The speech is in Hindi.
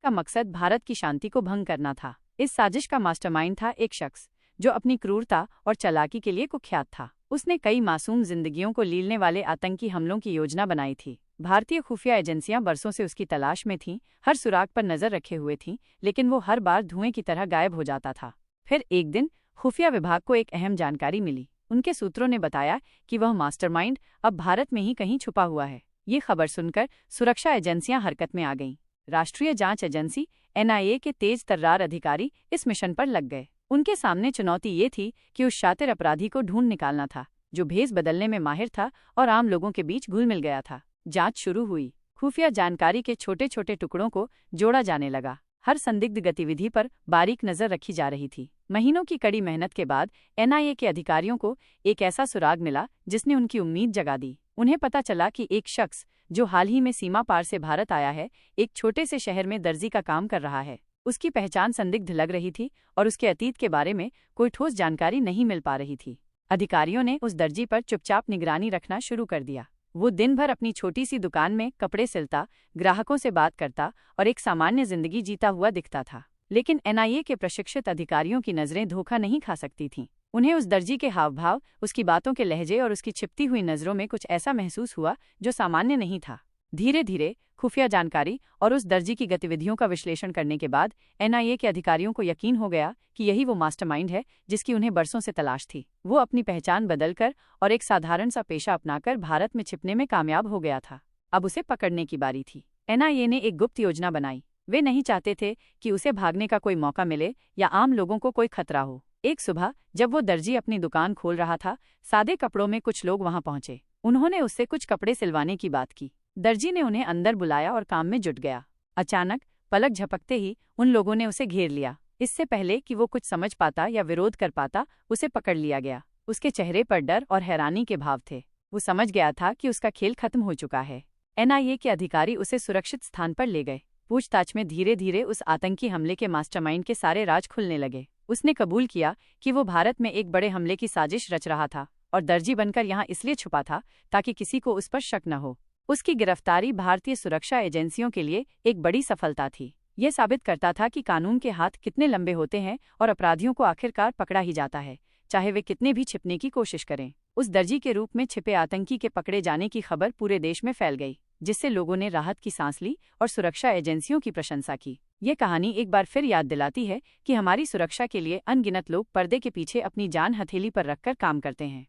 का मकसद भारत की शांति को भंग करना था। इस साजिश का मास्टरमाइंड था एक शख्स जो अपनी क्रूरता और चालाकी के लिए कुख्यात था। उसने कई मासूम जिंदगियों को लीलने वाले आतंकी हमलों की योजना बनाई थी। भारतीय खुफिया एजेंसियां बरसों से उसकी तलाश में थीं, हर सुराग पर नजर रखे हुए थीं, लेकिन वो हर बार धुएं की तरह गायब हो जाता था। फिर एक दिन खुफिया विभाग को एक अहम जानकारी मिली। उनके सूत्रों ने बताया कि वह मास्टरमाइंड अब भारत में ही कहीं छुपा हुआ है। ये खबर सुनकर सुरक्षा एजेंसियां हरकत में आ गईं। राष्ट्रीय जांच एजेंसी NIA के तेज तर्रार अधिकारी इस मिशन पर लग गए। उनके सामने चुनौती ये थी कि उस शातिर अपराधी को ढूंढ निकालना था जो भेष बदलने में माहिर था और आम लोगों के बीच घुल मिल गया था। जांच शुरू हुई। खुफिया जानकारी के छोटे छोटे टुकड़ों को जोड़ा जाने लगा। हर संदिग्ध गतिविधि पर बारीक नजर रखी जा रही थी। महीनों की कड़ी मेहनत के बाद NIA के अधिकारियों को एक ऐसा सुराग मिला जिसने उनकी उम्मीद जगा दी। उन्हें पता चला कि एक शख्स जो हाल ही में सीमा पार से भारत आया है, एक छोटे से शहर में दर्जी का काम कर रहा है। उसकी पहचान संदिग्ध लग रही थी और उसके अतीत के बारे में कोई ठोस जानकारी नहीं मिल पा रही थी। अधिकारियों ने उस दर्जी पर चुपचाप निगरानी रखना शुरू कर दिया। वो दिन भर अपनी छोटी सी दुकान में कपड़े सिलता, ग्राहकों से बात करता और एक सामान्य जिंदगी जीता हुआ दिखता था। लेकिन NIA के प्रशिक्षित अधिकारियों की नजरें धोखा नहीं खा सकती थीं। उन्हें उस दर्जी के हाव भाव, उसकी बातों के लहजे और उसकी छिपती हुई नजरों में कुछ ऐसा महसूस हुआ जो सामान्य नहीं था। धीरे धीरे खुफिया जानकारी और उस दर्जी की गतिविधियों का विश्लेषण करने के बाद NIA के अधिकारियों को यकीन हो गया कि यही वो मास्टरमाइंड है जिसकी उन्हें बरसों से तलाश थी। वो अपनी पहचान बदलकर और एक साधारण सा पेशा अपनाकर भारत में छिपने में कामयाब हो गया था। अब उसे पकड़ने की बारी थी। NIA ने एक गुप्त योजना बनाई। वे नहीं चाहते थे कि उसे भागने का कोई मौका मिले या आम लोगों को कोई खतरा हो। एक सुबह जब वो दर्जी अपनी दुकान खोल रहा था, सादे कपड़ों में कुछ लोग वहां पहुंचे। उन्होंने उससे कुछ कपड़े सिलवाने की बात की। दर्जी ने उन्हें अंदर बुलाया और काम में जुट गया। अचानक पलक झपकते ही उन लोगों ने उसे घेर लिया। इससे पहले कि वो कुछ समझ पाता या विरोध कर पाता, उसे पकड़ लिया गया। उसके चेहरे पर डर और हैरानी के भाव थे। वो समझ गया था कि उसका खेल खत्म हो चुका है। NIA के अधिकारी उसे सुरक्षित स्थान पर ले गए। पूछताछ में धीरे धीरे उस आतंकी हमले के मास्टरमाइंड के सारे राज खुलने लगे। उसने कबूल किया कि वो भारत में एक बड़े हमले की साजिश रच रहा था और दर्जी बनकर यहाँ इसलिए छुपा था ताकि किसी को उस पर शक न हो। उसकी गिरफ्तारी भारतीय सुरक्षा एजेंसियों के लिए एक बड़ी सफलता थी। यह साबित करता था कि कानून के हाथ कितने लंबे होते हैं और अपराधियों को आखिरकार पकड़ा ही जाता है, चाहे वे कितने भी छिपने की कोशिश करें। उस दर्जी के रूप में छिपे आतंकी के पकड़े जाने की खबर पूरे देश में फैल गई, जिससे लोगों ने राहत की सांस ली और सुरक्षा एजेंसियों की प्रशंसा की। ये कहानी एक बार फिर याद दिलाती है कि हमारी सुरक्षा के लिए अनगिनत लोग पर्दे के पीछे अपनी जान हथेली पर रखकर काम करते हैं।